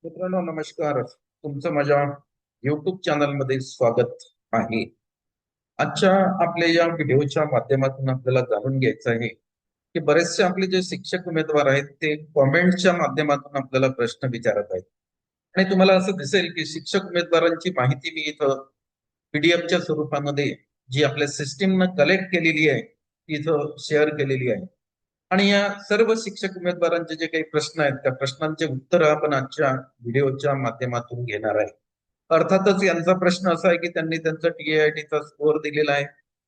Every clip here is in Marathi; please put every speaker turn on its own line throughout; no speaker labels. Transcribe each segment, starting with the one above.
मित्रांनो नमस्कार. तुमचं माझ्या युट्यूब चॅनल मध्ये स्वागत आहे. आजच्या आपल्या या व्हिडिओच्या माध्यमातून आपल्याला जाणून घ्यायचं आहे की बरेचसे आपले जे शिक्षक उमेदवार आहेत ते कॉमेंटच्या माध्यमातून आपल्याला प्रश्न विचारत आहेत. आणि तुम्हाला असं दिसेल की शिक्षक उमेदवारांची माहिती मी इथं पीडीएफच्या स्वरूपामध्ये जी आपल्या सिस्टीमनं कलेक्ट केलेली आहे ती इथं शेअर केलेली आहे. आणि या सर्व शिक्षक उमेदवारांचे जे काही प्रश्न आहेत त्या प्रश्नांचे उत्तर आपण आजच्या व्हिडिओच्या माध्यमातून घेणार आहे. अर्थातच यांचा प्रश्न असा आहे की त्यांनी त्यांचा टीएआयटीचा स्कोअर दिलेला आहे,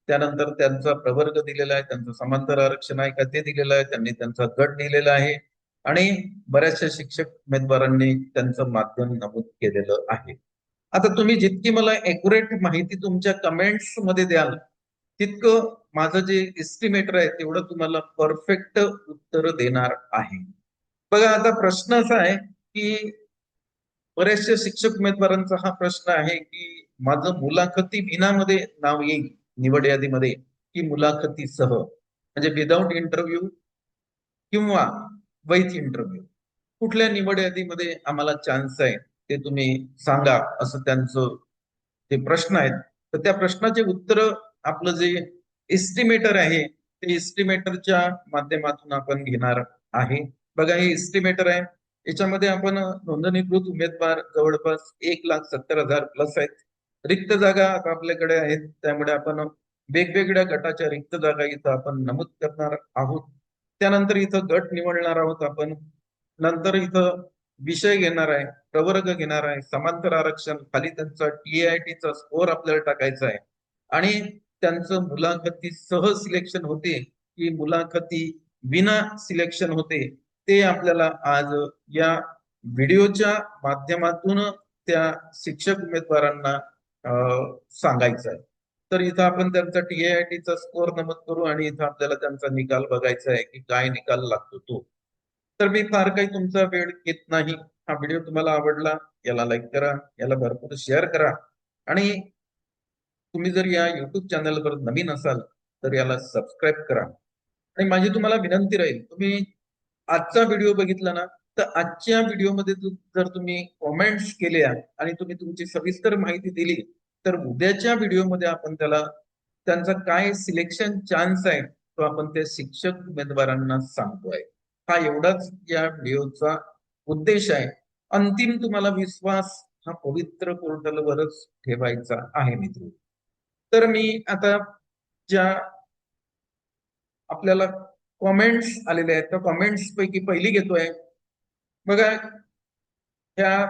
त्यानंतर त्यांचा प्रवर्ग दिलेला आहे, त्यांचं समांतर आरक्षण आहे का ते दिलेलं आहे, त्यांनी त्यांचा गट दिलेला आहे आणि बऱ्याचशा शिक्षक उमेदवारांनी त्यांचं माध्यम नमूद केलेलं आहे. आता तुम्ही जितकी मला एक्युरेट माहिती तुमच्या कमेंट्स मध्ये द्याल तितकं माझं जे एस्टिमेटर आहे तेवढं तुम्हाला परफेक्ट उत्तर देणार आहे. बघा आता प्रश्न असा आहे की बऱ्याचशा शिक्षक उमेदवारांचा हा प्रश्न आहे की माझं मुलाखती विनामध्ये नाव येईल निवड यादीमध्ये की मुलाखतीसह, म्हणजे विदाऊट इंटरव्ह्यू किंवा विथ इंटरव्ह्यू, कुठल्या निवड यादीमध्ये आम्हाला चान्स आहे ते तुम्ही सांगा, असं त्यांचं जे प्रश्न आहेत. तर त्या प्रश्नाचे उत्तर आपलं जे एस्टिमेटर आहे ते एस्टिमेटरच्या माध्यमातून आपण घेणार आहे. बघा हे एस्टिमेटर आहे, याच्यामध्ये आपण नोंदणीकृत उमेदवार जवळपास 1,70,000 प्लस आहेत. रिक्त जागा आता आपल्याकडे आहेत, त्यामुळे आपण वेगवेगळ्या गटाच्या रिक्त जागा इथं आपण नमूद करणार आहोत. त्यानंतर इथं गट निवडणार आहोत आपण. नंतर इथं विषय घेणार आहे, प्रवर्ग घेणार आहे, समांतर आरक्षण, खाली त्यांचा टीएआयटीचा स्कोअर आपल्याला टाकायचा आहे आणि त्यांचं मुलाखती सह सिलेक्शन होते की मुलाखती विना सिलेक्शन होते ते आपल्याला आज या व्हिडिओच्या माध्यमातून त्या शिक्षक उमेदवारांना सांगायचं आहे. तर इथं आपण त्यांचा टीएआयटीचा स्कोअर नमूद करू आणि इथं आपल्याला त्यांचा निकाल बघायचा आहे की काय निकाल लागतो तो. तर मी फार काही तुमचा वेळ घेत नाही. हा व्हिडिओ तुम्हाला आवडला याला लाईक करा, याला भरपूर शेअर करा आणि तुम्ही जर या युट्यूब चॅनलवर नवीन असाल तर याला सबस्क्राईब करा. आणि माझी तुम्हाला विनंती राहील, तुम्ही आजचा व्हिडिओ बघितला ना तर आजच्या व्हिडिओमध्ये जर तुम्ही कॉमेंट्स केल्या आणि तुम्ही तुमची सविस्तर माहिती दिली तर उद्याच्या व्हिडिओमध्ये आपण त्यांचा काय सिलेक्शन चान्स आहे तो आपण त्या शिक्षक उमेदवारांना सांगतोय. हा एवढाच या व्हिडिओचा उद्देश आहे. अंतिम तुम्हाला विश्वास हा पवित्र पोर्टलवरच ठेवायचा आहे मित्र. तर मी आता ज्या आपल्याला कॉमेंट्स आलेले आहेत त्या कॉमेंट्स पैकी पहिली घेतोय. बघा ह्या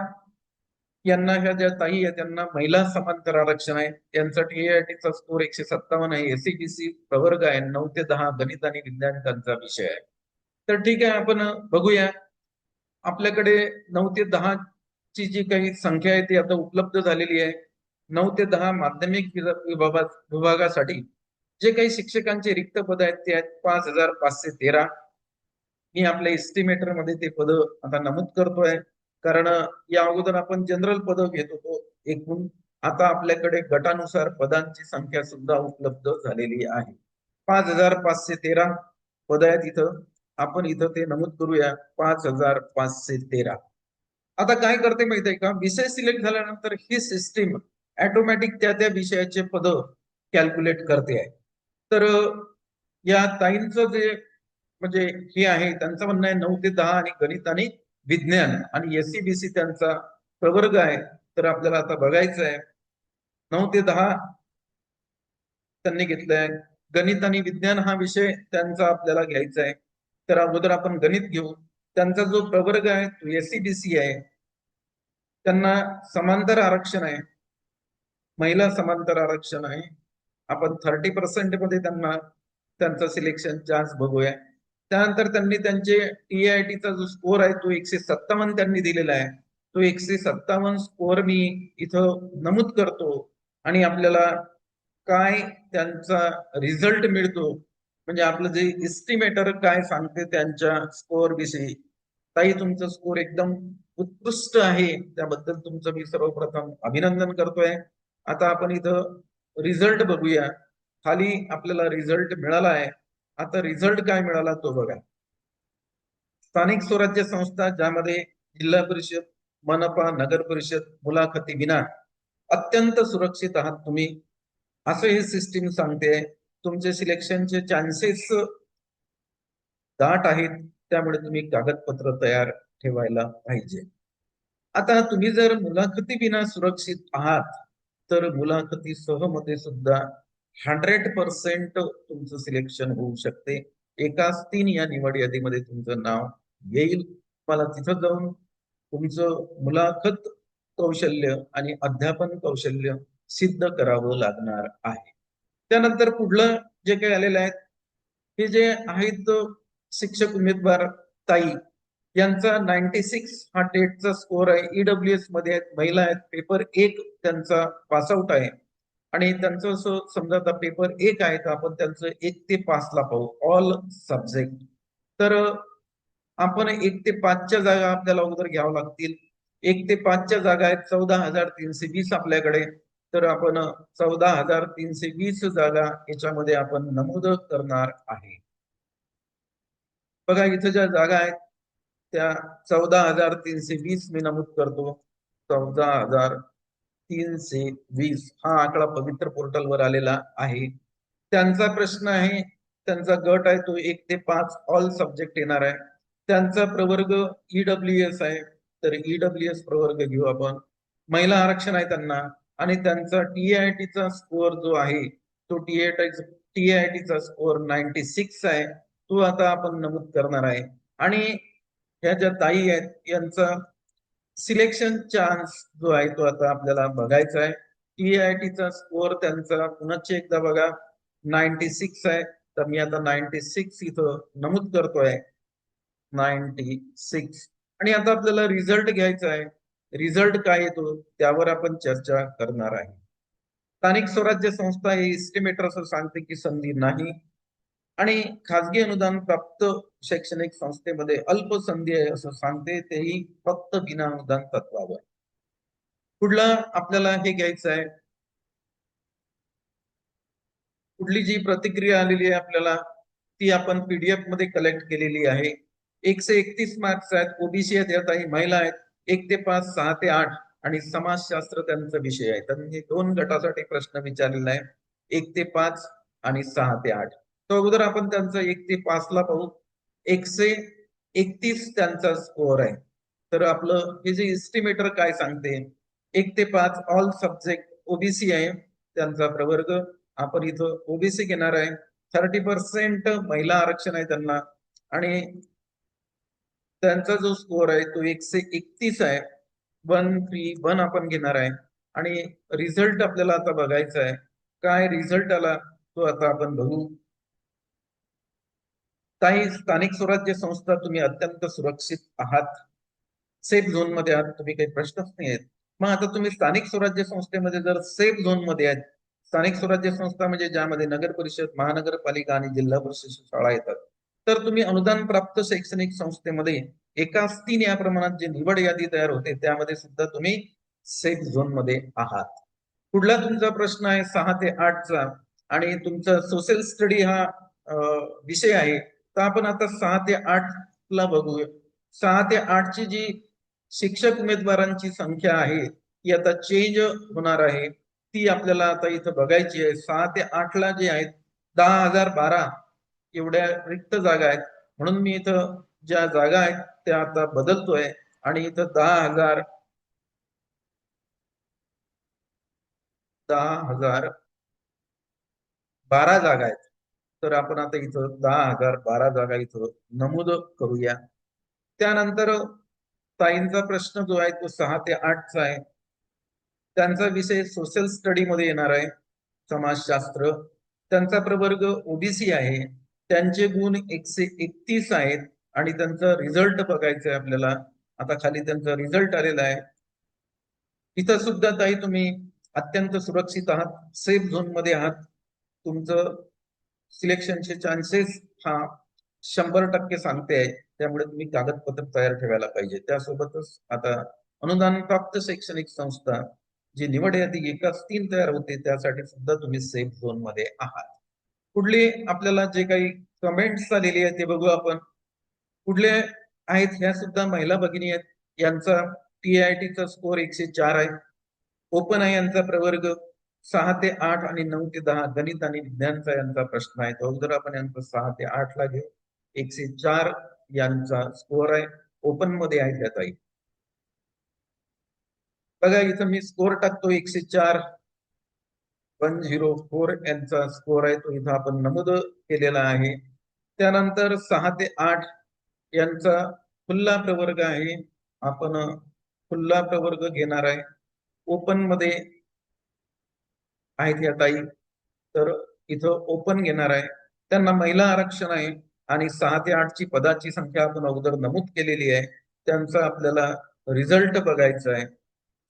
यांना ह्या ज्या ताई आहेत त्यांना महिला समांतर आरक्षण आहे, त्यांचा टीएआयटीचा स्कोर 157 आहे, एससीबीसी प्रवर्ग आहे, 9 ते 10 गणित आणि विज्ञान त्यांचा विषय आहे. तर ठीक आहे, आपण बघूया. आपल्याकडे 9 ते 10 ची जी काही संख्या आहे ती आता उपलब्ध झालेली आहे. 9 ते 10 माध्यमिक विभागासाठी जे काही शिक्षकांचे रिक्त पद आहेत ते आहेत 5,513. मी आपल्या एस्टिमेटर मध्ये ते पद आता नमूद करतोय, कारण या अगोदर आपण जनरल पद घेत होतो एकूण. आता आपल्याकडे गटानुसार पदांची संख्या सुद्धा उपलब्ध झालेली आहे. 5,513 पद आहेत इथं. आपण इथं ते नमूद करूया 5,513. आता काय करते माहिती आहे का, विषय सिलेक्ट झाल्यानंतर ही सिस्टीम ऑटोमॅटिक त्या त्या विषयाचे पद कॅल्क्युलेट करते आहे. तर या ताईंचं जे म्हणजे हे आहे त्यांचं म्हणणं आहे 9 ते 10 आणि गणित आणि विज्ञान आणि एससीबीसी त्यांचा प्रवर्ग आहे. तर आपल्याला आता बघायचं आहे 9 ते 10 त्यांनी घेतलंय. गणित आणि विज्ञान हा विषय त्यांचा आपल्याला घ्यायचा आहे. तर अगोदर आपण गणित घेऊ. त्यांचा जो प्रवर्ग आहे तो एससीबीसी आहे. त्यांना समांतर आरक्षण आहे, महिला समांतर आरक्षण आहे. आपण 30% मध्ये त्यांना त्यांचा सिलेक्शन चान्स बघूया. त्यानंतर त्यांनी त्यांचे टीआयटीचा जो स्कोर आहे तो 157 त्यांनी दिलेला आहे. तो 157 स्कोर मी इथं नमूद करतो आणि आपल्याला काय त्यांचा रिझल्ट मिळतो, म्हणजे आपलं जे एस्टिमेटर काय सांगते त्यांच्या स्कोअर विषयी. ताई तुमचं स्कोर एकदम उत्कृष्ट आहे, त्याबद्दल तुमचं मी सर्वप्रथम अभिनंदन करतोय. आता आपण इथं रिझल्ट बघूया. खाली आपल्याला रिझल्ट मिळाला आहे. आता रिझल्ट काय मिळाला तो बघा. स्थानिक स्वराज्य संस्था ज्यामध्ये जिल्हा परिषद मनपा, नगर परिषद मुलाखती विना अत्यंत सुरक्षित आहात तुम्ही, असं हे सिस्टीम सांगते. तुमचे सिलेक्शनचे चान्सेस दाट आहेत, त्यामुळे तुम्ही कागदपत्र तयार ठेवायला पाहिजे. आता तुम्ही जर मुलाखती विना सुरक्षित आहात, तर मुलाखतीसह मध्ये सुद्धा 100% तुमचं सिलेक्शन होऊ शकते. एकाच 3 या निवड यादीमध्ये तुमचं नाव येईल. मला तिथं जाऊन तुमचं मुलाखत कौशल्य आणि अध्यापन कौशल्य सिद्ध करावं लागणार आहे. त्यानंतर पुढलं जे काही आलेलं आहे, हे जे आहेत शिक्षक उमेदवार ताई, यांचा 96 हा टेटचा स्कोर आहे. ईडब्ल्यूएस मध्ये आहेत, महिला आहेत. पेपर 1 त्यांचा पासआउट आहे. आणि त्यांचं असं समजा आता पेपर 1 आहे, तर आपण त्यांचं 1 ते 5 ला पाहू, ऑल सब्जेक्ट. तर आपण 1 ते 5च्या जागा आपल्याला अगोदर घ्यावं लागतील. 1 ते 5च्या जागा आहेत 14,320 आपल्याकडे. तर आपण 14,320 जागा याच्यामध्ये आपण नमूद करणार आहे. बघा इथं ज्या जागा आहेत त्या 14,320 मी नमूद करतो. 14,320 हा आकडा पवित्र पोर्टलवर आलेला आहे. त्यांचा प्रश्न आहे, त्यांचा गट आहे तो 1 ते 5 ऑल सब्जेक्ट येणार आहे. त्यांचा प्रवर्ग ईडब्ल्यूएस आहे, तर ईडब्ल्यूएस प्रवर्ग घेऊ आपण. महिला आरक्षण आहे त्यांना, आणि त्यांचा टीआयटीचा स्कोअर जो आहे तो टीआयटीचा स्कोअर 96 आहे, तो आता आपण नमूद करणार आहे. आणि ह्या ज्या ताई आहेत यांचा सिलेक्शन चान्स जो आहे तो आता आपल्याला बघायचा आहे. टीआयटीचा स्कोअर त्यांचा पुन्हा एकदा बघा 96 आहे, तर मी आता 96 इथं नमूद करतोय, 96. आणि आता आपल्याला रिझल्ट घ्यायचा आहे. रिझल्ट काय येतो त्यावर आपण चर्चा करणार आहे. स्थानिक स्वराज्य संस्था हे इस्टिमेटर असं सांगते की संधी नाही, आणि खाजगी अनुदान प्राप्त शैक्षणिक संस्थेमध्ये अल्प संधी आहे असं सांगते, तेही फक्त बिना अनुदान तत्वावर. पुढलं आपल्याला हे घ्यायचं आहे. पुढली जी प्रतिक्रिया आलेली आहे आपल्याला, ती आपण पीडीएफ मध्ये कलेक्ट केलेली आहे. 131 मार्क्स आहेत. ओबीसी आहेत, यात महिला आहेत. 1 ते 5, 6 ते 8 आणि समाजशास्त्र त्यांचा विषय आहे. त्यांनी 2 गटासाठी प्रश्न विचारलेला आहे, 1 ते 5 आणि 6 ते 8. तो अगोदर आपण त्यांचा 1 ते 5 ला पाहू. 131 त्यांचा स्कोअर आहे. तर आपलं हे जे इस्टिमेटर काय सांगते, 1 ते 5 ऑल सब्जेक्ट ओबीसी आहे त्यांचा प्रवर्ग. आपण इथं ओबीसी घेणार आहे. 30% महिला आरक्षण आहे त्यांना, आणि त्यांचा जो स्कोअर आहे तो 131 आहे. 131 आपण घेणार आहे. आणि रिझल्ट आपल्याला आता बघायचा आहे. काय रिझल्ट आला तो आता आपण बघू. काही स्थानिक स्वराज्य संस्था तुम्ही अत्यंत सुरक्षित आहात, सेफ झोन मध्ये आहात, तुम्ही काही प्रश्नच नाही आहेत. मग आता तुम्ही स्थानिक स्वराज्य संस्थेमध्ये जर सेफ झोन मध्ये आहेत, स्थानिक स्वराज्य संस्था म्हणजे ज्यामध्ये नगर परिषद, महानगरपालिका आणि जिल्हा परिषद शाळा येतात, तर तुम्ही अनुदान प्राप्त शैक्षणिक संस्थेमध्ये एकाच 3 या प्रमाणात जी निवड यादी तयार होते त्यामध्ये सुद्धा तुम्ही सेफ झोन मध्ये आहात. पुढला तुमचा प्रश्न आहे 6 ते 8 चा, आणि तुमचा सोशल स्टडी हा विषय आहे. तर आपण आता 6 ते 8 ला बघूया. 6 ते 8 ची जी शिक्षक उमेदवारांची संख्या आहे ती आता चेंज होणार आहे. ती आपल्याला आता इथं बघायची आहे. 6 ते 8 ला जे आहेत 10,012 एवढ्या रिक्त जागा आहेत. म्हणून मी इथं ज्या जागा आहेत त्या आता बदलतोय, आणि इथं 10,012 जागा आहेत. तर आपण आता इथं 10,012 जागा इथं नमूद करूया. त्यानंतर ताईंचा प्रश्न जो आहे तो 6 ते 8 चा आहे. त्यांचा विषय सोशल स्टडी मध्ये येणार आहे, समाजशास्त्र. त्यांचा प्रवर्ग ओबीसी आहे. त्यांचे गुण 131 आहेत, आणि त्यांचा रिझल्ट बघायचा आहे आपल्याला. आता खाली त्यांचा रिझल्ट आलेला आहे. इथं सुद्धा ताई तुम्ही अत्यंत सुरक्षित आहात, सेफ झोन मध्ये आहात. तुमचं सिलेक्शनचे चान्सेस हा 100% सांगते आहे, त्यामुळे तुम्ही कागदपत्र तयार ठेवायला पाहिजे. त्यासोबतच आता अनुदान प्राप्त शैक्षणिक संस्था जी निवड यादी एकाच 3 तयार होते त्यासाठी सुद्धा तुम्ही सेफ झोन मध्ये आहात. पुढले आपल्याला जे काही कमेंट्स आलेली आहे ते बघू आपण. पुढले आहेत ह्या सुद्धा महिला भगिनी आहेत. यांचा TITचा स्कोअर 104 आहे. ओपन आहे यांचा प्रवर्ग 6 ते 8 आणि 9 ते 10 गणित आणि विज्ञानचा यांचा प्रश्न आहे. तो अगोदर आपण यांचा 6 ते 8 ला घेऊ. 104 यांचा स्कोअर आहे. ओपन मध्ये आहे त्या ताई. बघा इथं मी स्कोअर टाकतो 104. 104 यांचा स्कोअर आहे तो इथं आपण नमूद केलेला आहे. त्यानंतर 6 ते 8 यांचा खुल्ला प्रवर्ग आहे. आपण खुल्ला प्रवर्ग घेणार आहे. ओपन मध्ये आहेत या ताई, तर इथं ओपन घेणार आहे. त्यांना महिला आरक्षण आहे आणि 6 ते 8 ची पदाची संख्या आपण अगोदर नमूद केलेली आहे. त्यांचा आपल्याला रिझल्ट बघायचा आहे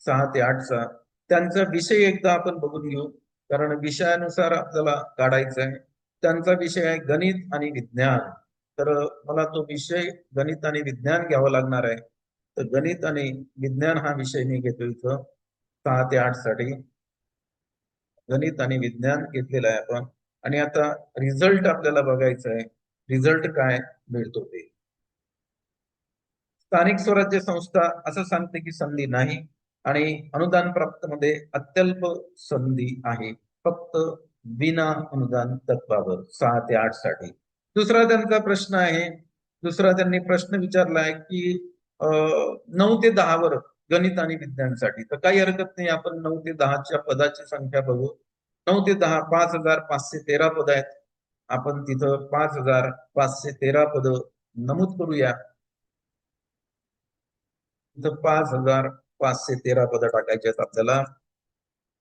6 ते 8चा. त्यांचा विषय एकदा आपण बघून घेऊ, कारण विषयानुसार आपल्याला काढायचा आहे. त्यांचा विषय आहे गणित आणि विज्ञान. तर मला तो विषय गणित आणि विज्ञान घ्यावा लागणार आहे. तर गणित आणि विज्ञान हा विषय मी घेतो इथं 6 ते 8 साठी. गणित आणि विज्ञान घेतलेलं आहे आपण. आणि आता रिझल्ट आपल्याला बघायचा आहे. रिझल्ट काय मिळतो ते. स्थानिक स्वराज्य संस्था असं सांगते की संधी नाही आणि अनुदान प्राप्त मध्ये अत्यल्प संधी आहे, फक्त विना अनुदान तत्वावर 6 ते 8 साठी. दुसरा त्यांचा प्रश्न आहे. दुसरा त्यांनी प्रश्न विचारला आहे की 9 ते 10 वर गणित आणि विज्ञानसाठी. तर काही हरकत नाही, आपण 9 ते 10च्या पदाची संख्या बघू. 9 ते 10 5513 पद आहेत. आपण तिथं 5513 पद नमूद करूया. इथं 5513 पद टाकायचे आहेत आपल्याला.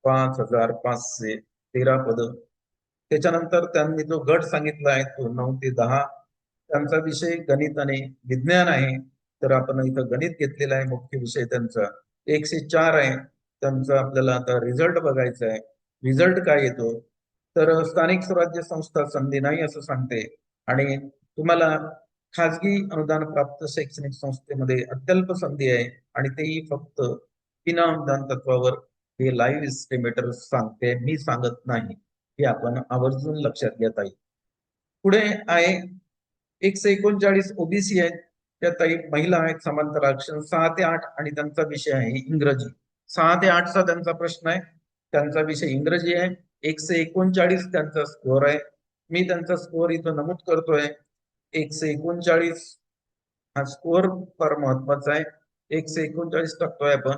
5513 पद. त्याच्यानंतर त्यांनी जो गट सांगितला आहे तो 9 ते 10. त्यांचा विषय गणित आणि विज्ञान आहे. तर आपण इथं गणित घेतलेला आहे. मुख्य विषय त्यांचा 104 आहे. त्यांचा आपल्याला आता रिझल्ट बघायचा आहे. रिझल्ट काय येतो, तर स्थानिक स्वराज्य संस्था संधी नाही असं सांगते आणि तुम्हाला खाजगी अनुदान प्राप्त शैक्षणिक संस्थेमध्ये अत्यल्प संधी आहे आणि तेही फक्त विना अनुदान तत्वावर. हे लाईव्ह एस्टिमेटर सांगते, मी सांगत नाही. हे आपण आवर्जून लक्षात घेत आहे. पुढे आहे 139 ओबीसी आहेत. त्या ताई महिला आहेत, समांतर आरक्षण 6 ते 8 आणि त्यांचा विषय आहे इंग्रजी. 6 ते 8चा त्यांचा प्रश्न आहे. त्यांचा विषय इंग्रजी आहे. 139 त्यांचा स्कोअर आहे. मी त्यांचा स्कोअर इथं नमूद करतोय 139. हा स्कोअर फार महत्वाचा आहे. 139 टाकतोय आपण.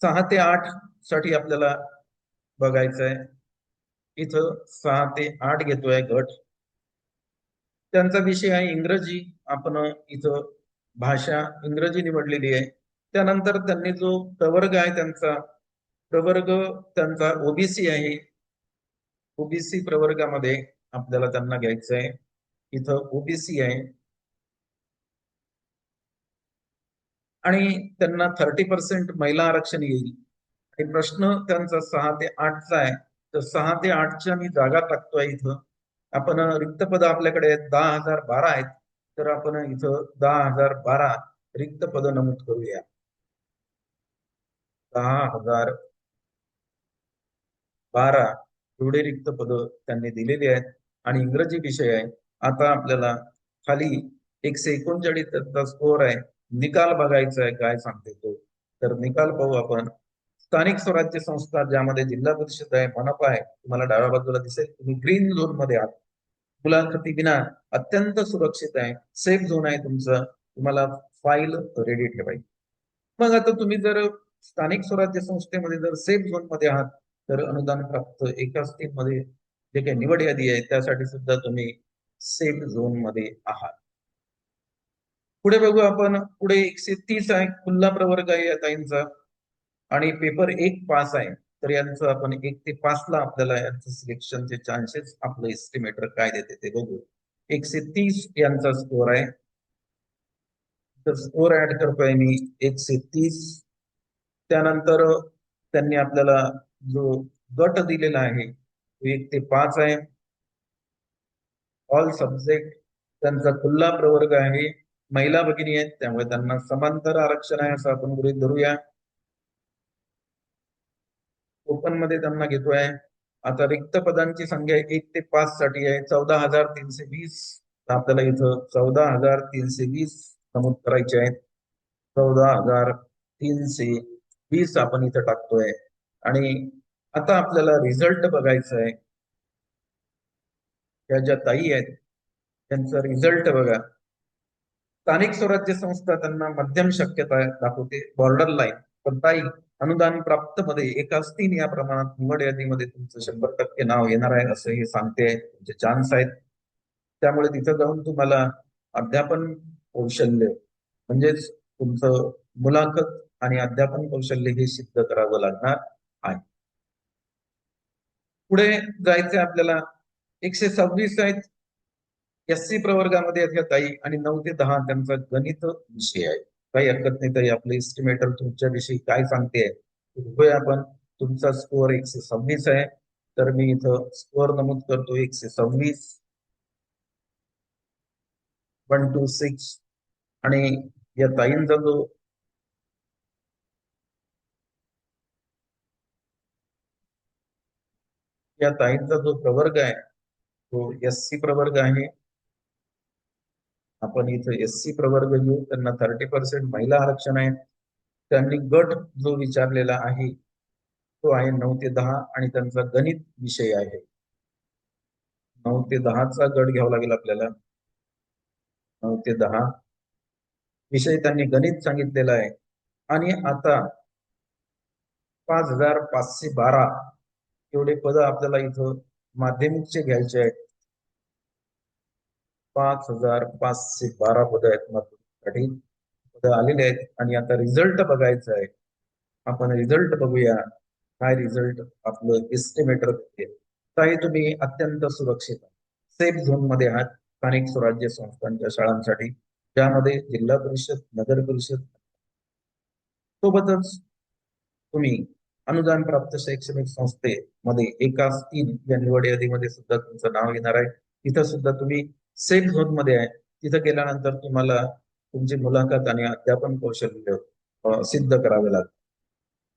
6 ते 8 साठी आपल्याला बघायचं आहे. इथं 6 ते 8 घेतोय गट. त्यांचा विषय आहे इंग्रजी. आपण इथं भाषा इंग्रजी निवडलेली आहे. त्यानंतर त्यांनी जो प्रवर्ग आहे त्यांचा प्रवर्ग त्यांचा ओबीसी आहे. ओबीसी प्रवर्गामध्ये आपल्याला त्यांना घ्यायचं आहे. इथं ओबीसी आहे आणि त्यांना 30% महिला आरक्षण येईल. आणि प्रश्न त्यांचा 6 ते 8चा आहे. तर 6 ते 8च्या मी जागा टाकतोय इथं. आपण रिक्त पद आपल्याकडे 10,012 आहेत. तर आपण इथं 10,012 रिक्त पद नमूद करूया. 10,012 एवढे रिक्त पद त्यांनी दिलेली आहेत आणि इंग्रजी विषय आहे. आता आपल्याला खाली 139 स्कोअर आहे. निकाल बघायचा आहे काय सांगते तो. तर निकाल पाहू आपण. स्थानिक स्वराज्य संस्था ज्यामध्ये जिल्हा परिषद आहे, मनपा आहे, तुम्हाला डाव्या बाजूला दिसेल. तुम्ही ग्रीन झोन मध्ये आहात. मुलाखती विना अत्यंत सुरक्षित आहे. सेफ झोन आहे तुमचं. तुम्हाला फाईल रेडी ठेवायची. मग आता तुम्ही जर स्थानिक स्वराज्य संस्थेमध्ये जर सेफ झोन मध्ये आहात, तर अनुदान प्राप्त एकाच टीम मध्ये जे काही निवड यादी आहे त्यासाठी सुद्धा तुम्ही सेफ झोन मध्ये आहात. पुढे बघू आपण. पुढे 130 आहे, खुल्ला प्रवर्ग आहे या ताईंचा आणि पेपर 1 पास आहे. तर यांचं आपण 1 ते 5 ला आपल्याला यांचं सिलेक्शनचे चान्सेस आपलं एस्टिमेटर काय देते ते बघू. 130 यांचा स्कोअर आहे. तर स्कोअर ऍड करतोय मी 130. त्यानंतर त्यांनी आपल्याला जो गट दिलेला आहे 1 ते 5 आहे. ऑल सब्जेक्ट त्यांचा खुल्ला प्रवर्ग आहे. महिला भगिनी आहेत त्यामुळे त्यांना समांतर आरक्षण आहे असं आपण गृहीत धरूया. ओपन मध्ये त्यांना घेतोय. आता रिक्त पदांची संख्या 1 ते 5 साठी आहे 14,320. आपल्याला इथं 14,320 नमूद करायचे आहेत. 14,320 आपण इथं टाकतोय. आणि आता आपल्याला रिझल्ट बघायचा आहे. या ज्या ताई आहेत त्यांचा रिझल्ट बघा. स्थानिक स्वराज्य संस्था त्यांना मध्यम शक्यता दाखवते, बॉर्डर लाईन. पण ताई, अनुदान प्राप्त मध्ये एकाच 3 या प्रमाणात निवड यादीमध्ये तुमचं 100% नाव येणार आहे असं हे सांगते. तुमचे चान्स आहेत. त्यामुळे तिथं जाऊन तुम्हाला अध्यापन कौशल्य म्हणजेच तुमचं मुलाखत आणि अध्यापन कौशल्य हे सिद्ध करावं लागणार आहे. पुढे जायचं आपल्याला. 126 आहेत SC प्रवर्गामध्ये आहेत ह्या ताई, आणि 9 ते 10 त्यांचा गणित विषय आहे. काही हरकत नाही ताई, आपले एस्टिमेटर तुमच्याविषयी काय सांगते बघूया आपण. तुमचा स्कोअर 126 आहे, तर मी इथं स्कोअर नमूद करतो 126, 126. आणि या ताईंचा जो प्रवर्ग आहे तो SC प्रवर्ग आहे. आपण इथं SC प्रवर्ग घेऊ. त्यांना 30% महिला आरक्षण आहे. त्यांनी गट जो विचारलेला आहे तो आहे 9 ते 10, आणि त्यांचा गणित विषय आहे. 9 ते 10चा गट घ्यावा लागेल आपल्याला. 9 ते 10 विषय त्यांनी गणित सांगितलेला आहे. आणि आता 5,512 एवढे पद आपल्याला इथं माध्यमिकचे घ्यायचे आहेत. 5,512 पद आहेत माध्यमिकसाठी. पद आलेले आहेत. आणि आता रिझल्ट बघायचा आहे. आपण रिझल्ट बघूया. काय रिझल्ट आपलं एस्टिमेटर देते. काही तुम्ही अत्यंत सुरक्षित सेफ झोन मध्ये आहात स्थानिक स्वराज्य संस्थांच्या शाळांसाठी, ज्यामध्ये जिल्हा परिषद, नगर परिषद सोबतच तुम्ही अनुदान प्राप्त शैक्षणिक संस्थेमध्ये एकाच 3 या निवड यादीमध्ये सुद्धा तुमचं नाव येणार आहे. तिथं सुद्धा तुम्ही सेफ झोन मध्ये आहे. तिथं गेल्यानंतर तुम्हाला तुमची मुलाखत आणि अध्यापन कौशल्य सिद्ध करावे लागेल.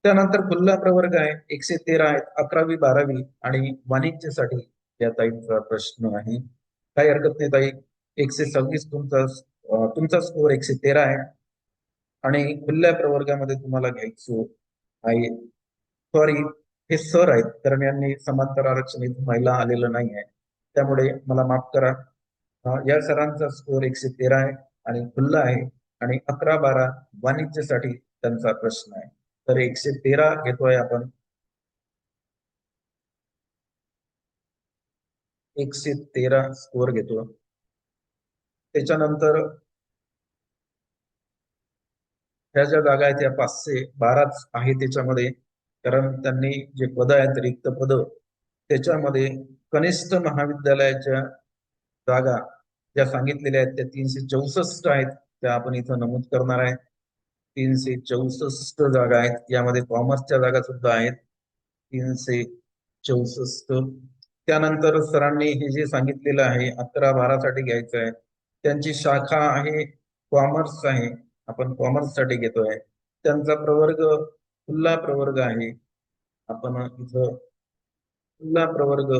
त्यानंतर खुल्ला प्रवर्ग आहे, 113 आहेत, 11वी 12वी आणि वाणिज्यसाठी या ताईंचा प्रश्न आहे. काही हरकत नाही ताई. 126 तुमचा स्कोअर 113 आहे. आणि खुल्या प्रवर्गामध्ये तुम्हाला घ्यायचं आहे. सॉरी, हे सर आहेत, कारण यांनी समांतर आरक्षण इथं महिला आलेलं नाही आहे, त्यामुळे मला माफ करा. या सरांचा स्कोअर 113 आहे आणि खुल्ला आहे. आणि 11-12 वाणिज्यसाठी त्यांचा प्रश्न आहे. तर 113 घेतोय आपण. 113 स्कोअर घेतो. त्याच्यानंतर ह्या ज्या जागा आहेत त्या 512च आहे त्याच्यामध्ये, कारण त्यांनी जे पद आहेत रिक्त पद त्याच्यामध्ये कनिष्ठ महाविद्यालयाच्या जागा ज्या सांगितलेल्या आहेत त्या 364 आहेत, त्या आपण इथं नमूद करणार आहे. 364 जागा आहेत. यामध्ये कॉमर्सच्या जागा सुद्धा आहेत 364. त्यानंतर सरांनी हे जे सांगितलेलं आहे 11-12 साठी घ्यायचं आहे, त्यांची शाखा आहे कॉमर्स आहे, आपण कॉमर्स साठी घेतोय. त्यांचा प्रवर्ग खुल्ला प्रवर्ग आहे. आपण इथं खुल्ला प्रवर्ग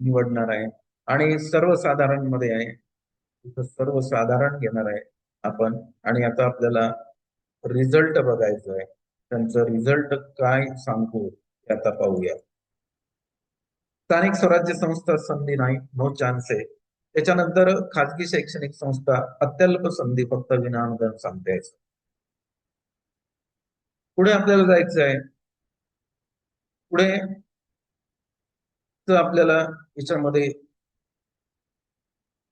निवडणार आहे. आणि सर्वसाधारण मध्ये आहे, इथं सर्वसाधारण घेणार आहे आपण. आणि आता आपल्याला रिझल्ट बघायचं आहे. त्यांचं रिझल्ट काय सांगतो ते आता पाहूया. स्थानिक स्वराज्य संस्था संधी नाही, नो चान्स आहे. त्याच्यानंतर खाजगी शैक्षणिक संस्था अत्यल्प संधी, फक्त विनाअनुदान सांगते. पुढे आपल्याला जायचं आहे. पुढे आपल्याला याच्यामध्ये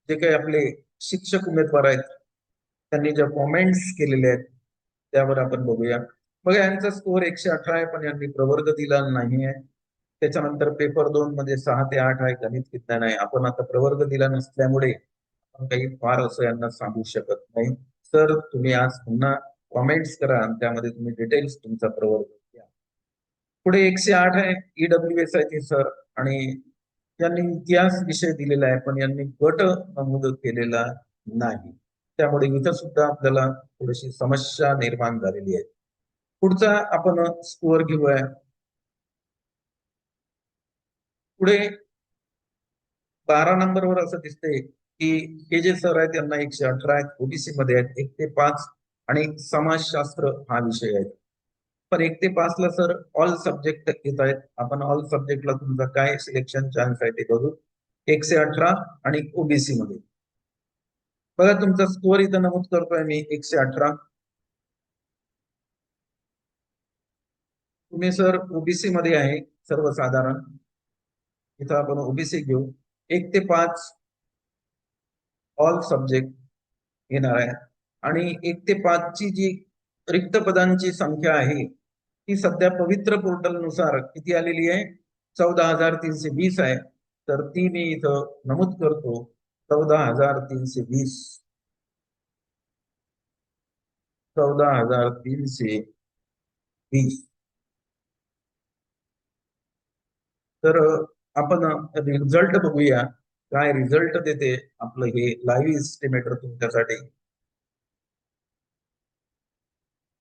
जे काही आपले शिक्षक उमेदवार आहेत त्यांनी ज्या कॉमेंट्स केलेले आहेत त्यावर आपण बघूया. बघा, यांचा स्कोअर 118 आहे, पण यांनी प्रवर्ग दिला नाही आहे. त्याच्यानंतर पेपर 2 मध्ये 6 ते 8 आहे, गणित विज्ञान आहे. आपण आता प्रवर्ग दिला नसल्यामुळे आपण काही फार असं यांना सांगू शकत नाही. सर, तुम्ही आज पुन्हा कॉमेंट्स करा आणि त्यामध्ये तुम्ही डिटेल्स तुमचा प्रवर्ग द्या. पुढे 108 आहे, EWS आहे ते सर, आणि यांनी इतिहास विषय दिलेला आहे, पण यांनी गट नमूद केलेला नाही. त्यामुळे इथं सुद्धा आपल्याला थोडीशी समस्या निर्माण झालेली आहे. पुढचा आपण स्कोअर घेऊया. पुढे 12 नंबरवर असं दिसतंय की हे जे सर आहेत त्यांना 118 आहेत, ओबीसी मध्ये आहेत, 1 ते 5 आणि समाजशास्त्र हा विषय आहे. पण 1 ते 5 ला सर ऑल सब्जेक्ट येत आहेत. आपण ऑल सब्जेक्टला तुमचा काय सिलेक्शन चान्स आहे ते बघू. 118 आणि ओबीसी मध्ये बघा तुमचा स्कोअर इथं नमूद करतोय मी 118. तुम्ही सर ओबीसी मध्ये आहे सर्वसाधारण. इथं आपण ओबीसी घेऊ. 1 ते 5 ऑल सब्जेक्ट येणार आहे. आणि 1 ते 5 ची जी रिक्त पदांची संख्या आहे ती सध्या पवित्र पोर्टल नुसार किती आलेली आहे? 14,320 आहे. तर ती मी इथं नमूद करतो. 14,320. 14,320. तर आपण रिझल्ट बघूया. काय रिझल्ट देते आपलं हे लाईव्ह इस्टिमेटर तुमच्यासाठी.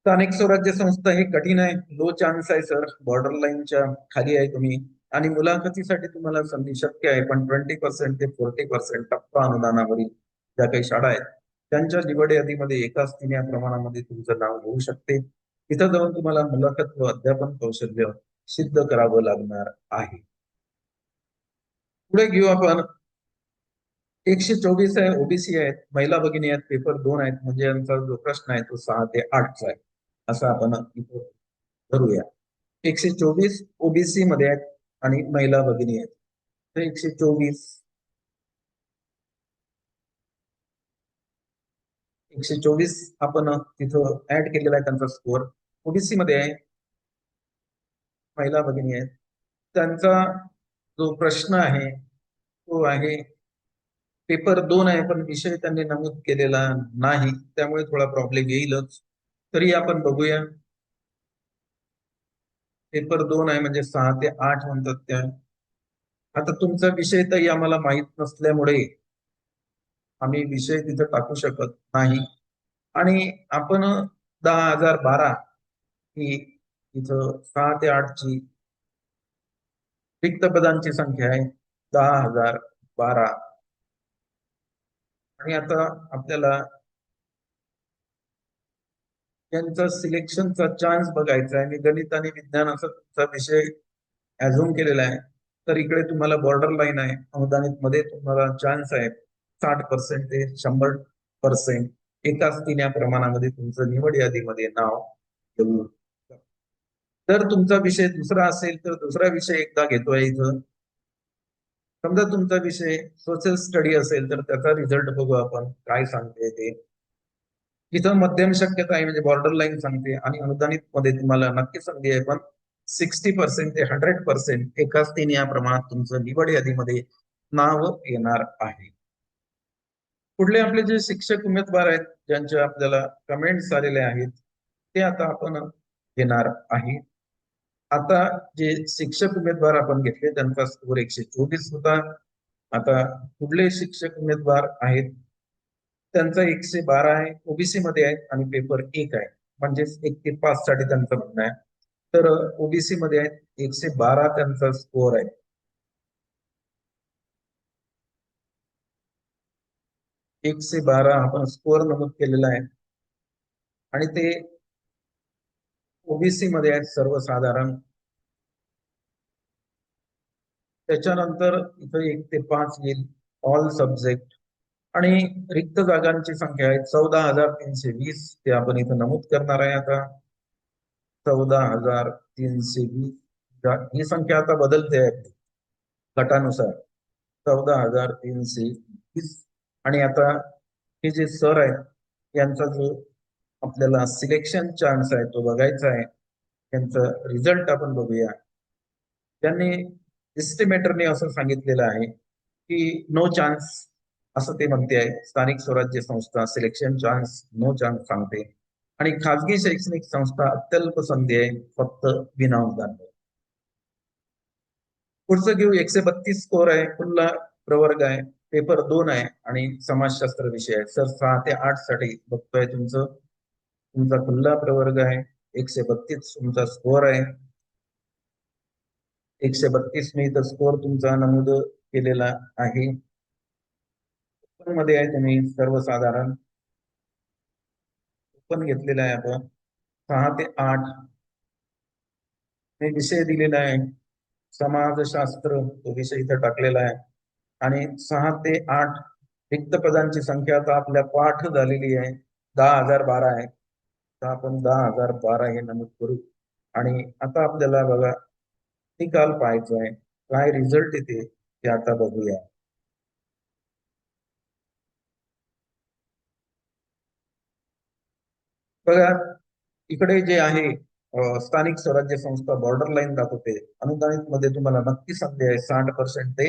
स्थानिक स्वराज्य संस्था हे कठीण आहे. लो चान्स आहे सर. बॉर्डर लाईनच्या खाली आहे तुम्ही. आणि मुलाखतीसाठी तुम्हाला संधी शक्य आहे, पण 20% ते 40% टप्पा अनुदानावरील ज्या काही शाळा आहेत त्यांच्या निवड यादीमध्ये एकाच 3 या प्रमाणामध्ये तुमचं नाव होऊ शकते. तिथं जाऊन तुम्हाला मुलाखत व अध्यापन कौशल्य सिद्ध करावं लागणार आहे. पुढे घेऊ आपण. 124 आहे ओबीसी आहेत, महिला भगिनी आहेत, पेपर 2 आहेत. म्हणजे यांचा जो प्रश्न आहे तो 6 ते 8चा आहे असं आपण इथं धरूया. 124 ओबीसी मध्ये आहेत आणि महिला भगिनी आहेत. तर 124 आपण तिथं ऍड केलेला आहे त्यांचा स्कोअर. ओबीसी मध्ये आहे, महिला भगिनी आहेत. त्यांचा जो प्रश्न आहे तो आहे पेपर 2 आहे, पण विषय त्यांनी नमूद केलेला नाही, त्यामुळे थोडा प्रॉब्लेम येईलच. तरी आपण बघूया. पेपर 2 आहे म्हणजे 6 ते 8 म्हणतात त्या. आता तुमचा विषय तरी आम्हाला माहित नसल्यामुळे आम्ही विषय तिथं टाकू शकत नाही. आणि आपण 10,012 ही इथं 6 ते 8 ची रिक्त पदांची संख्या आहे. 10,012. आणि आता आपल्याला त्यांचा सिलेक्शनचा चान्स बघायचा आहे. मी गणित आणि विज्ञान असा तुमचा विषय ऍझ्युम केलेला आहे. तर इकडे तुम्हाला बॉर्डर लाईन आहे. अनुदानित मध्ये तुम्हाला चान्स आहे 60% ते 100%. एकाच 3 या प्रमाणामध्ये तुमचं निवड यादीमध्ये नाव येऊ. जर तुमचा विषय दुसरा असेल तर दुसरा विषय एकदा घेतोय इथं. समजा तुमचा विषय सोशल स्टडी असेल तर त्याचा रिझल्ट बघू आपण काय सांगते ते. इथं मध्यम शक्यता आहे म्हणजे बॉर्डर लाईन सांगते. आणि अनुदानित मध्ये तुम्हाला नक्की संधी आहे, पण 60% ते 100% एकाच 3 या प्रमाणात तुमचं निवड यादीमध्ये नाव येणार आहे. पुढले आपले जे शिक्षक उमेदवार आहेत ज्यांचे आपल्याला कमेंट्स आलेले आहेत ते आता आपण घेणार आहे. आता जे शिक्षक उमेदवार आपण घेतले त्यांचा स्कोर 124 होता. आता पुढले शिक्षक उमेदवार आहेत त्यांचा 112 आहे. ओबीसी मध्ये आहेत आणि पेपर 1 आहे. म्हणजेच 1 ते 5 साठी त्यांचं म्हणणं आहे. तर ओबीसी मध्ये आहेत, 112 त्यांचा स्कोअर आहे. 112 आपण स्कोअर नमूद केलेला आहे. आणि ते ओबीसी मध्ये आहेत सर्वसाधारण. त्याच्यानंतर इथं 1 ते 5 येईल ऑल सब्जेक्ट. आणि रिक्त जागांची संख्या आहे 14,320. ते आपण इथं नमूद करणार आहे आता. 14,320. ही संख्या आता बदलते आहे गटानुसार. 14,320. आणि आता हे जे सर आहेत यांचा जो आपल्याला सिलेक्शन चान्स आहे तो बघायचा आहे. त्यांचं रिझल्ट आपण बघूया. त्यांनी एस्टिमेटरने असं सांगितलेलं आहे की नो चान्स असं ते म्हणते आहे. स्थानिक स्वराज्य संस्था सिलेक्शन चान्स नो चान्स सांगते. आणि खाजगी शैक्षणिक संस्था अत्यल्प संधी आहे फक्त विनाअनुदान. पुढचं घेऊ. 132 स्कोर आहे. खुल्ला प्रवर्ग आहे. पेपर 2 आहे आणि समाजशास्त्र विषय आहे. सर 6 ते 8 साठी बघतोय तुमचा खुल्ला प्रवर्ग आहे. 132 तुमचा स्कोर आहे. 132 मी इथं स्कोर तुमचा नमूद केलेला आहे. मध्ये आहे तुम्ही सर्वसाधारण. पण घेतलेला आहे आपण 6 ते 8 हे विषय दिलेला आहे. समाजशास्त्र तो विषय इथे टाकलेला आहे. आणि 6 ते 8 रिक्त पदांची संख्या आता आपल्या पाठ झालेली आहे 10,012 आहे. तर आपण 10,012 हे नमूद करू. आणि आता आपल्याला बघा निकाल पाहायचा आहे, काय रिझल्ट येते ते आता बघूया. बघा इकडे जे आहे स्थानिक स्वराज्य संस्था बॉर्डर लाईन दाखवते. अनुदानित मध्ये तुम्हाला नक्की संधी आहे 60% ते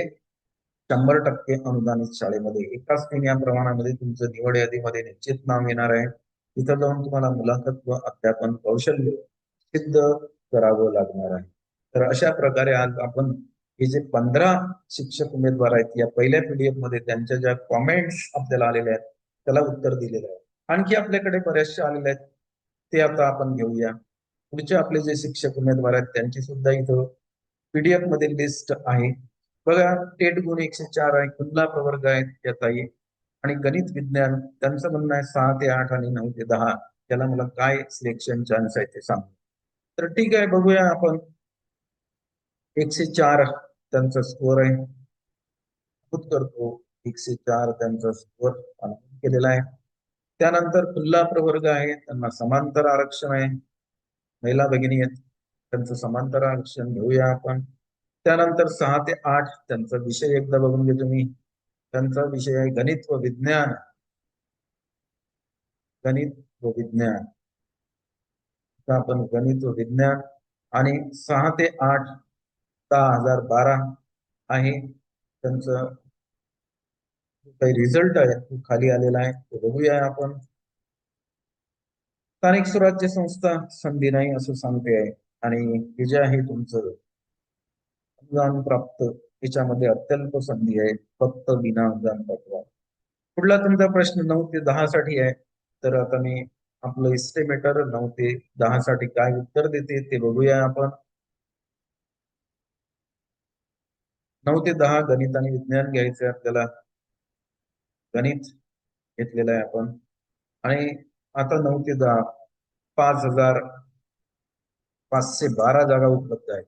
100% अनुदानित शाळेमध्ये एकाच या प्रमाणामध्ये तुमचं निवड यादीमध्ये निश्चित नाव येणार आहे. तिथं जाऊन तुम्हाला मुलाखत व अध्यापन कौशल्य सिद्ध करावं लागणार आहे. तर अशा प्रकारे आज आपण हे जे 15 शिक्षक उमेदवार आहेत या पहिल्या पीडीएफ मध्ये त्यांच्या ज्या कॉमेंट्स आपल्याला आलेल्या आहेत त्याला उत्तर दिलेलं आहे. आणखी आपल्याकडे बऱ्याचशा आलेल्या आहेत ते आता आपण घेऊया. पुढचे आपले जे शिक्षक उमेदवार आहेत त्यांची सुद्धा इथं पीडीएफ मध्ये लिस्ट आहे. बघा टेट गुण 104 आहे, खुल्ला प्रवर्ग आहे त्यात आहे. आणि गणित विज्ञान त्यांचं म्हणणं आहे 6 ते 8 आणि 9 ते 10. त्याला मला काय सिलेक्शन चान्स आहे ते सांग. तर ठीक आहे बघूया आपण. 104 त्यांचा स्कोर आहे, करतो. 104 त्यांचा स्कोर केलेला आहे. त्यानंतर खुल्ला प्रवर्ग आहे, त्यांना समांतर आरक्षण आहे. महिला भगिनी आहेत त्यांचं समांतर आरक्षण घेऊया आपण. त्यानंतर 6 ते 8 त्यांचा विषय एकदा बघून घे तुम्ही. त्यांचा विषय आहे गणित व विज्ञान. गणित व विज्ञान आपण गणित व विज्ञान. आणि 6 ते 8 10,012 आहे त्यांचं काही रिझल्ट आहे तो खाली आलेला आहे तो बघूया आपण. स्थानिक स्वराज्य संस्था संधी नाही असं सांगते आहे. आणि हे जे आहे तुमचं अनुदान प्राप्त याच्यामध्ये अत्यल्प संधी आहे, फक्त विना अनुदान पाठवा. पुढला तुमचा प्रश्न 9 ते 10 साठी आहे. तर आता मी आपलं इस्टिमेटर 9 ते 10 साठी काय उत्तर देते ते बघूया आपण. 9 ते 10 गणित आणि विज्ञान घ्यायचे आपल्याला. गणित घेतलेलं आहे आपण. आणि आता 9 ते 10 5,512 जागा उपलब्ध आहेत.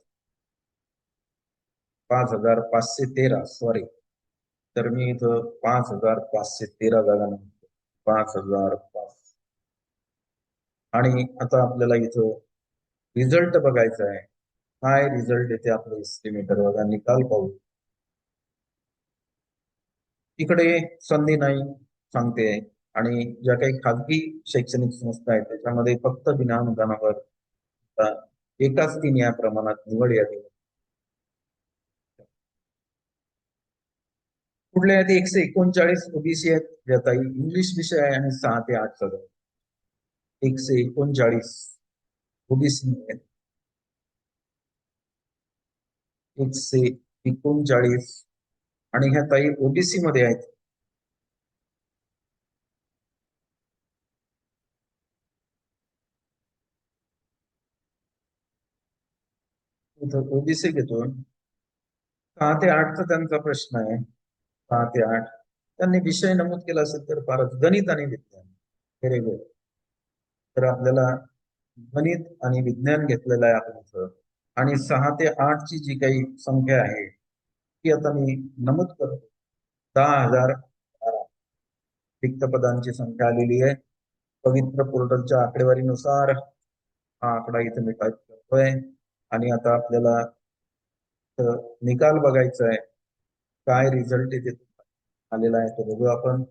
5,513 सॉरी. तर मी इथं 5,513 जागा नव्हते 5,005. आणि आता आपल्याला इथं रिझल्ट बघायचा आहे, काय रिझल्ट येते आपलं एस्टिमेटर बघा. निकाल पाहू. इकडे संधी नाही सांगते. आणि ज्या काही खाजगी शैक्षणिक संस्था आहेत त्याच्यामध्ये फक्त विना अनुदानावर एकाच 3 या प्रमाणात निवड यादी. कुठल्या यादी 139 ओबीसी आहेत ज्यात इंग्लिश विषय आहे आणि 6 ते 8 सगळं 139 ओबीसी आहेत. 139 आणि ह्या ताई ओबीसी मध्ये आहेत. ओबीसी घेतो. 6 ते 8 त्यांचा प्रश्न आहे. 6 ते 8 त्यांनी विषय नमूद केला असेल तर फारच गणित आणि विज्ञान. Very good. तर आपल्याला गणित आणि विज्ञान घेतलेलं आहे आपण इथं. आणि 6 ते 8 ची जी काही संख्या आहे ती आता मी नमूद करतो. 10,012 रिक्त पदांची संख्या आलेली आहे. पवित्र पोर्टलच्या आकडेवारीनुसार हा आकडा इथे मी टाईप करतोय. आणि आता आपल्याला निकाल बघायचा आहे, काय रिझल्ट इथे आलेला आहे तो बघू आपण.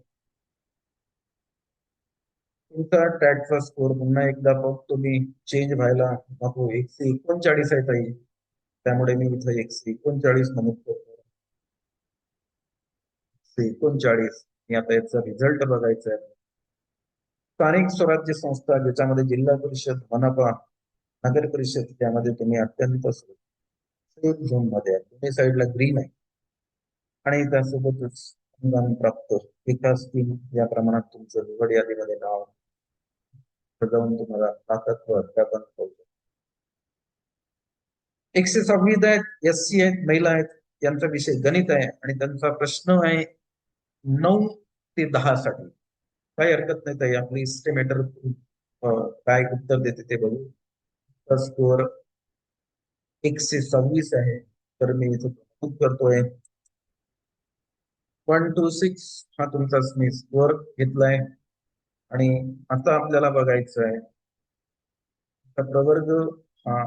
तुमचा टॅटचा स्कोर पुन्हा एकदा बघतो मी चेंज व्हायला नको. 139 आहे ताई, त्यामुळे मी इथं 139 नमूद करतो. 139 आता याचा रिझल्ट बघायचा आहे. स्थानिक स्वराज्य संस्था ज्याच्यामध्ये जिल्हा परिषद मनपा नगर परिषद त्यामध्ये तुम्ही अत्यंत सेफ झोन मध्ये आहे. दोन्ही साईडला ग्रीन आहे. आणि त्यासोबतच अनुदान प्राप्त विकास टीम या प्रमाणात तुमचं निवड यादीमध्ये नाव जाऊन तुम्हाला ताकद व अध्यापन करतो. 126 आहेत एससी आहेत महिला आहेत. यांचा विषय गणित आहे आणि त्यांचा प्रश्न आहे 9 ते 10 साठी. काही हरकत नाही ताई आपली इस्टिमेटर काय उत्तर देते ते बघू. स्कोअर 126 आहे, तर मी इथं नमूद करतोय 126 हा तुमचा मी स्कोअर घेतलाय. आणि आता आपल्याला बघायचं आहे प्रवर्ग हा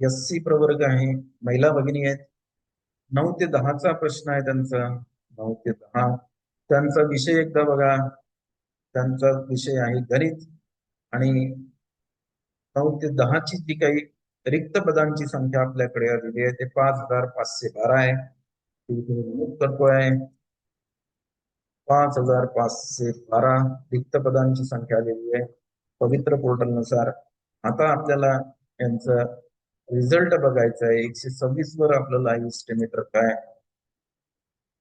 SC प्रवर्ग आहे, महिला भगिनी आहेत. 9 ते 10चा प्रश्न आहे त्यांचा. 9 ते 10 त्यांचा विषय एकदा बघा. त्यांचा विषय आहे गणित. आणि 9 ते 10ची जी काही रिक्त पदांची संख्या आपल्याकडे आलेली आहे ते 5512 आहे. ती इथे नमूद करतोय 5512 रिक्त पदांची संख्या आलेली आहे पवित्र पोर्टल नुसार. आता आपल्याला यांचं रिझल्ट बघायचा आहे. 126 वर आपलं लाईव्ह एस्टिमेटर काय.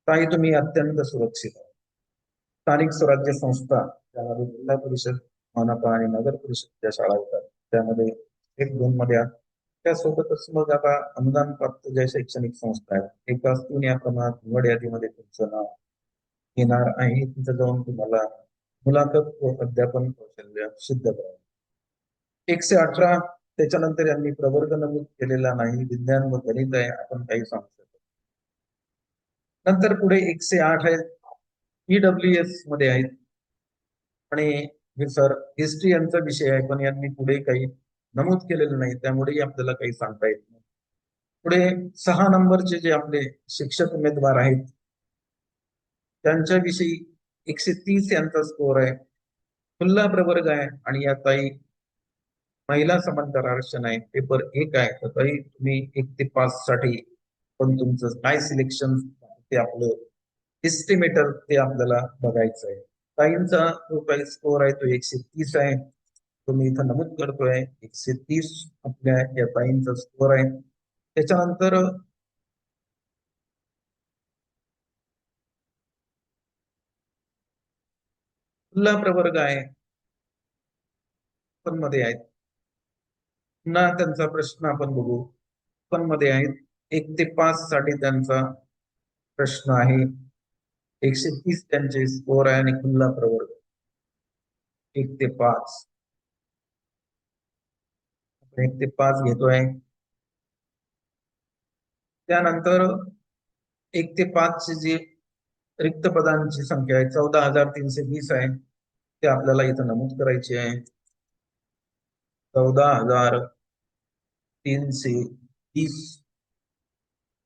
काही तुम्ही अत्यंत सुरक्षित आहे. स्थानिक स्वराज्य संस्था त्यामध्ये जिल्हा परिषद, मनपा आणि नगर परिषदच्या शाळा येतात, त्यामध्ये 1-2 मध्ये आहेत. त्यासोबतच मग आता अनुदान प्राप्त ज्या शैक्षणिक संस्था आहेत एकाच 3 या प्रमाणात निवड यादीमध्ये तुमचं नाव येणार आहे. तिथं जाऊन तुम्हाला मुलाखत व अध्यापन कौशल्य सिद्ध करा. 118 त्याच्यानंतर यांनी प्रवर्ग नमूद केलेला नाही. विज्ञान व गणित आहे, आपण काही सांगू शकतो. नंतर पुढे 108 आहेत, EWS मध्ये आहेत. आणि सर हिस्ट्री यांचा विषय आहे, पण यांनी पुढे काही नमूद केलेलं नाही, त्यामुळे आपल्याला काही सांगता येत नाही. पुढे 6 नंबरचे जे आपले शिक्षक उमेदवार आहेत त्यांच्याविषयी 130 यांचा स्कोअर आहे. खुल्ला प्रवर्ग आहे आणि या ताई महिला समांतर आरक्षण आहे. पेपर 1 आहे, तर ताई तुम्ही 1 ते 5 साठी पण तुमचं काय सिलेक्शन ते आपलं एस्टिमेटर ते आपल्याला बघायचं आहे. ताईंचा जो काही स्कोअर आहे तो 130 आहे. तो मी इथं नमूद करतोय 130 आपल्या या ताईंचा स्कोअर आहे. त्याच्यानंतर खुल्ला प्रवर्ग आहे, पण मध्ये आहेत. पुन्हा त्यांचा प्रश्न आपण बघू. पण मध्ये आहेत 1 ते 5 साठी त्यांचा प्रश्न आहे. 130 त्यांचे स्कोअर आहे आणि खुल्ला प्रवर्ग 1 ते 5. 1 ते 5 घेतोय. त्यानंतर 1 ते 5 ची जी रिक्त पदांची संख्या आहे 14,320 आहे. ते आपल्याला इथं नमूद करायची आहे. 14,320.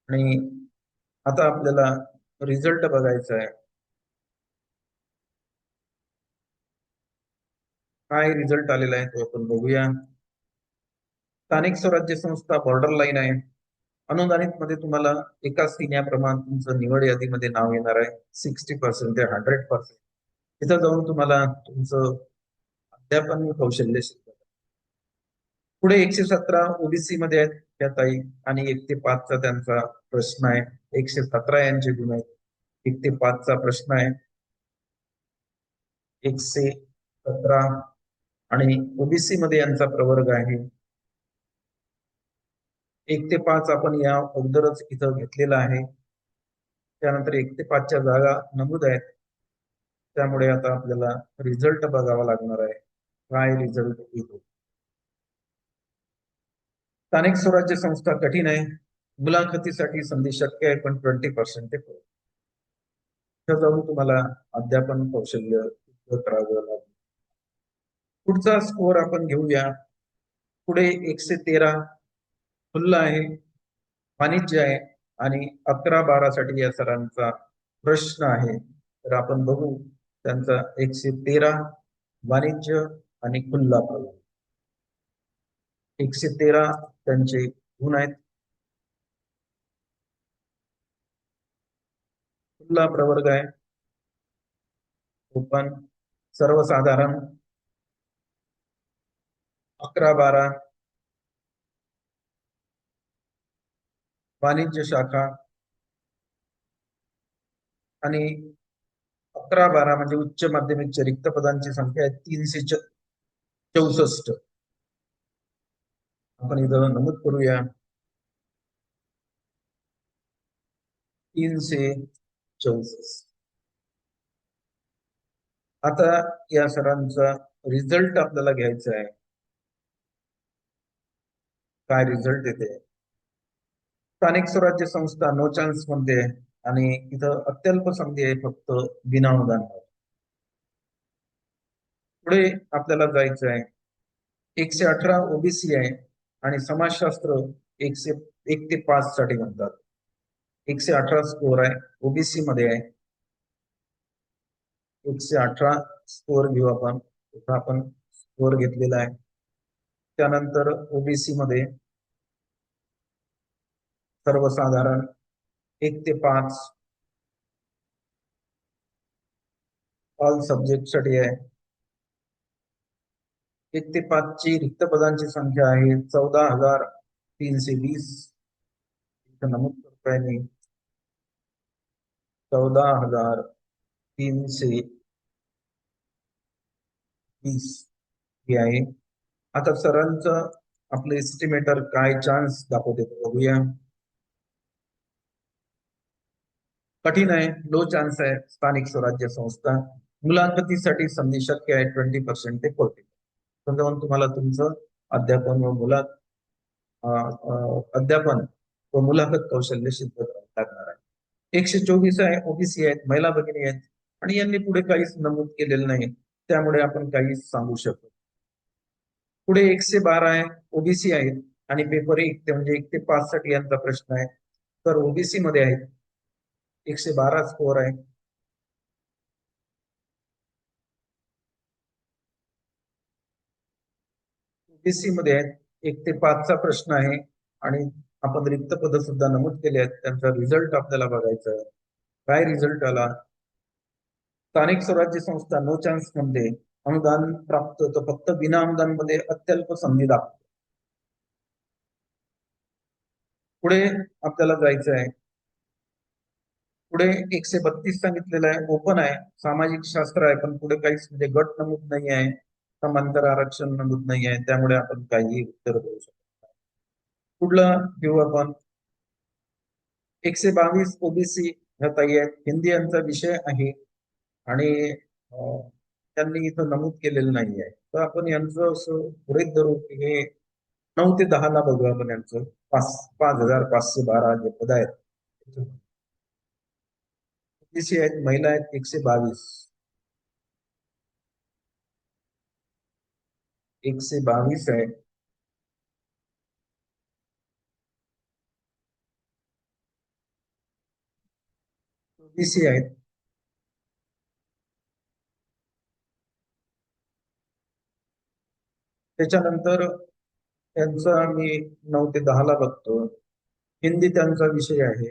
आणि आता आपल्याला रिझल्ट बघायचा आहे. काय रिझल्ट आलेला आहे तो आपण बघूया. स्थानिक स्वराज्य संस्था बॉर्डर लाईन आहे. अनुदानित मध्ये तुम्हाला एकाच 3 या प्रमाणात तुमचं निवड यादीमध्ये नाव येणार आहे. 60% ते 100%. तिथं जाऊन तुम्हाला तुमचं अध्यापन कौशल्य शिकवतात. पुढे 117 ओबीसी मध्ये आहेत त्या ताई आणि 1 ते 5 चा त्यांचा प्रश्न आहे. 117 यांचे गुण आहेत. 1 ते 5 चा प्रश्न आहे 117. आणि ओबीसी मध्ये यांचा प्रवर्ग आहे 1 ते 5 आपण या अगोदरच इथं घेतलेला आहे. त्यानंतर 1 ते 5 च्या जागा नमूद आहेत. त्यामुळे आता आपल्याला रिझल्ट बघावा लागणार आहे. काय रिझल्ट येतो. स्थानिक स्वराज्य संस्था कठीण आहे. मुलाखतीसाठी संधी शक्य आहे, पण 20% ते जाऊन तुम्हाला अध्यापन कौशल्य करावं लागेल. पुढचा स्कोअर आपण घेऊया. पुढे 113 खुल्ला आहे, वाणिज्य आहे आणि 11-12 साठी या सरांचा प्रश्न आहे. तर आपण बघू त्यांचा 113 वाणिज्य आणि खुल्ला प्रवर्ग. 113 त्यांचे गुण आहेत. खुल्ला प्रवर्ग आहे ओपन सर्वसाधारण. 11-12 वाणिज्य शाखा आणि 11-12 म्हणजे उच्च माध्यमिकच्या रिक्त पदांची संख्या आहे 364. आपण इथं नमूद करूया 364. आता या सरांचा रिझल्ट आपल्याला घ्यायचा आहे. काय रिझल्ट येते? स्थानिक स्वराज्य संस्था नो चान्स म्हणते आणि इथं अत्यल्प संधी आहे फक्त विनाअनुदान. पुढे आपल्याला जायचं आहे. 118 ओबीसी आहे आणि समाजशास्त्र 1 ते 5 साठी म्हणतात. 118 स्कोर आहे, ओबीसी मध्ये आहे. 118 स्कोर घेऊ आपण. आपण स्कोर घेतलेला आहे. त्यानंतर ओबीसी मध्ये सर्वसाधारण 1 ते 5 ऑल सब्जेक्ट साठी आहे. 1 ते 5 ची रिक्त पदांची संख्या आहे 14,320. नमूद करतोय मी 14,320 ही आहे. आता सरांचं आपलं एस्टिमेटर काय चान्स दाखवते बघूया. कठीण आहे, लो चान्स आहे. स्थानिक स्वराज्य संस्था मुलाखतीसाठी संधी शक्य आहे 20% ते 40%. समजा तुम्हाला तुमचं अध्यापन व अध्यापन व मुलाखत कौशल्य सिद्ध करावं लागणार आहे. 124 आहे, ओबीसी आहेत, महिला भगिनी आहेत आणि यांनी पुढे काहीच नमूद केलेलं नाही, त्यामुळे आपण काहीच सांगू शकतो. पुढे 112 आहे, ओबीसी आहेत आणि पेपर 1 ते म्हणजे 1 ते 5 साठी यांचा प्रश्न आहे. तर ओबीसी मध्ये आहेत, 112 स्कोर आहे. ओबीसी मध्ये आहेत, 1 ते 5 चा प्रश्न आहे आणि आपण रिक्त पद सुद्धा नमूद केले आहेत. त्यांचा रिझल्ट आपल्याला बघायचा आहे. काय रिझल्ट आला? स्थानिक स्वराज्य संस्था नो चान्स मध्ये अनुदान प्राप्त तर फक्त बिना अनुदान मध्ये अत्यल्प संधी दाखवतो. पुढे आपल्याला जायचं आहे. पुढे 132 सांगितलेलं आहे, ओपन आहे, सामाजिक शास्त्र आहे, पण पुढे काहीच म्हणजे गट नमूद नाही आहे, समांतर आरक्षण नमूद नाही आहे, त्यामुळे आपण काही उत्तर देऊ शकतो. पुढलं घेऊ आपण. 122 ओबीसी ह्या ताई आहेत, हिंदी यांचा विषय आहे आणि त्यांनी इथं नमूद केलेलं नाही आहे. तर आपण यांचं असं गृहीत धरू की हे 9 ते 10 ला बघू आपण यांचं 5,512 जे पद आहेत. ओबीसी आहेत, महिला आहेत 122. 122 आहे. ओबीसी आहेत. त्याच्यानंतर त्यांचा मी 9 ते 10 ला बघतो. हिंदी त्यांचा विषय आहे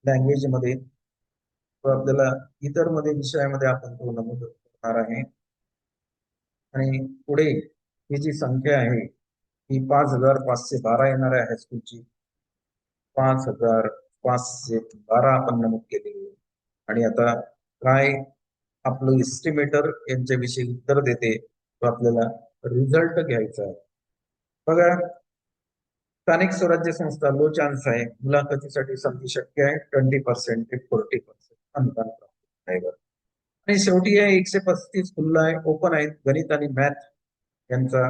लँग्वेज मध्ये. आपल्याला इतर मध्ये विषयामध्ये आपण तो नमूद करणार आहे. आणि पुढे ही जी संख्या आहे ही 5,512 येणार आहे हायस्कूलची. 5,512 आपण नमूद केलेली आहे. आणि आता काय आपलं एस्टिमेटर यांच्याविषयी उत्तर देते, तो आपल्याला रिझल्ट घ्यायचा आहे. बघा, स्थानिक स्वराज्य संस्था लो चान्स आहे, मुलाखतीसाठी संधी शक्य आहे 20% ते 40% अनुदान प्राप्त आहे. आणि शेवटी आहे 135 खुल्ला आहे, ओपन आहेत, गणित आणि मॅथ यांचा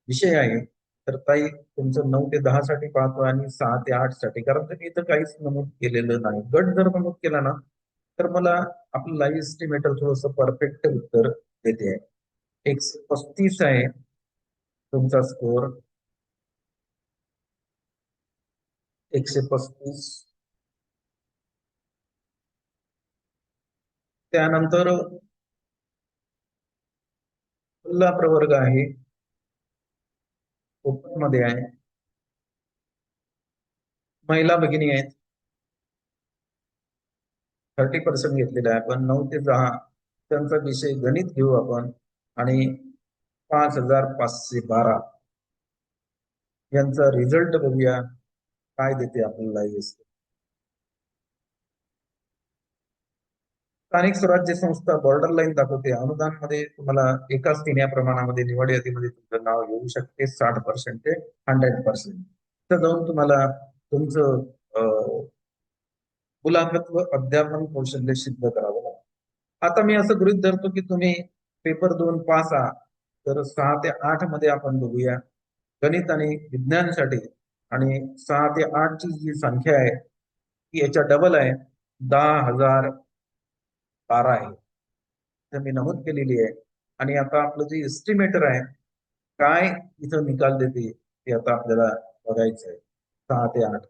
विषय आहे. तर ताई तुमचं 9 ते 10 साठी पाहतो आणि 6 ते 8 साठी, कारण तुम्ही इथं काहीच नमूद केलेलं नाही. गट जर नमूद केला ना तर मला आपलं लाईव्ह एस्टिमेटर थोडस परफेक्ट उत्तर देते. 135 आहे तुमचा स्कोर. 135. त्यानंतर खुल्ला प्रवर्ग आहे, ओपन मध्ये आहे, महिला भगिनी आहेत, 30% घेतलेला आहे. आपण 9 ते 10 त्यांचा विषय गणित घेऊ आपण आणि 5,512 यांचा रिझल्ट बघूया काय देते आपल्याला. स्थानिक स्वराज्य संस्था बॉर्डर लाईन दाखवते. अनुदान मध्ये तुम्हाला एकाच 3 प्रमाणामध्ये निवड यादीमध्ये तुमचं नाव येऊ शकते 60% ते 100%. तर जाऊन तुम्हाला तुमचं मुलाखत व अध्यापन कौशल्य सिद्ध करावं लागतं. आता मी असं गृहीत धरतो की तुम्ही पेपर 2 पास आहात तर 6 ते 8 मध्ये आपण बघूया गणित आणि विज्ञानसाठी. आणि 6 ते 8 ची जी संख्या आहे ती याच्या डबल आहे, 10,012 आहे. तर मी नमूद केलेली आहे. आणि आता आपलं जे एस्टिमेटर आहे काय इथं निकाल देते ते आता आपल्याला बघायचं आहे. 6 ते 8,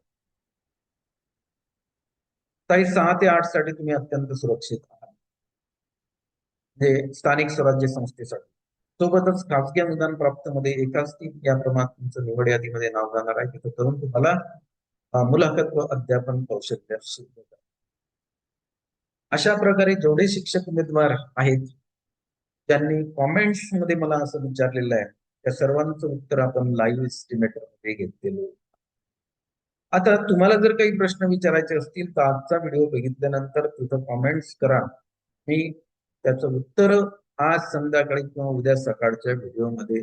ताई 6 ते 8 साठी तुम्ही अत्यंत सुरक्षित आहात. हे स्थानिक स्वराज्य संस्थेसाठी. सोबतच खासगी अनुदान प्राप्त मध्ये एकाच टीम या क्रमात तुमचं निवड यादीमध्ये नाव जाणार आहे. तिथं करून तुम्हाला मुलाखत व अध्यापन कौशल्य शिकवतात. अशा प्रकारे जेवढे शिक्षक उमेदवार आहेत त्यांनी कॉमेंट्स मध्ये मला असं विचारलेलं आहे, त्या सर्वांचं उत्तर आपण लाईव्ह एस्टिमेटर मध्ये घेतलेलं आहे. आता तुम्हाला जर काही प्रश्न विचारायचे असतील तर आजचा व्हिडिओ बघितल्यानंतर तिथं कॉमेंट्स करा. मी त्याचं उत्तर आज संध्याकाळी किंवा उद्या सकाळच्या व्हिडिओमध्ये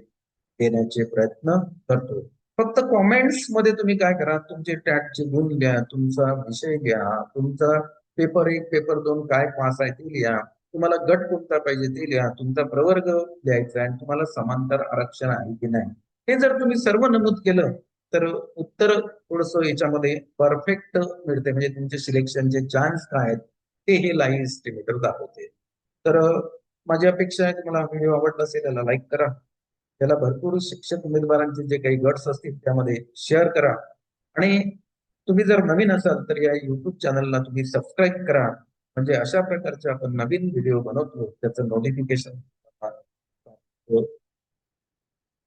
देण्याचे प्रयत्न करतो. फक्त कॉमेंट्स मध्ये तुम्ही काय करा, तुमचे टॅटचे गुण लिहा, तुमचा विषय लिहा, तुमचा पेपर 1 पेपर 2 काय पास आहे ते लिहा, तुम्हाला गट कोणता पाहिजे ते लिहा, तुमचा प्रवर्ग लिहायचा आहे, तुम्हाला समांतर आरक्षण आहे की नाही हे जर तुम्ही सर्व नमूद केलं तर उत्तर थोडस याच्यामध्ये परफेक्ट मिळते. म्हणजे तुमचे सिलेक्शनचे चान्स काय आहेत ते हे लाईव्ह एस्टिमेटर दाखवते. तर माझी अपेक्षा आहे तुम्हाला व्हिडिओ आवडला असेल त्याला लाईक करा, त्याला भरपूर शिक्षक उमेदवारांचे जे काही गट्स असतील त्यामध्ये शेअर करा. आणि तुम्ही जर नवीन असाल तर या युट्यूब चॅनलला तुम्ही सबस्क्राईब करा. म्हणजे अशा प्रकारचे आपण नवीन व्हिडिओ बनवतो त्याचं नोटिफिकेशन.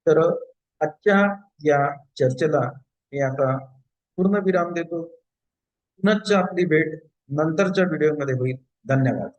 तर आजच्या या चर्चेला मी आता पूर्ण विराम देतो. पुनश्च आपली भेट नंतरच्या व्हिडिओमध्ये होईल. धन्यवाद.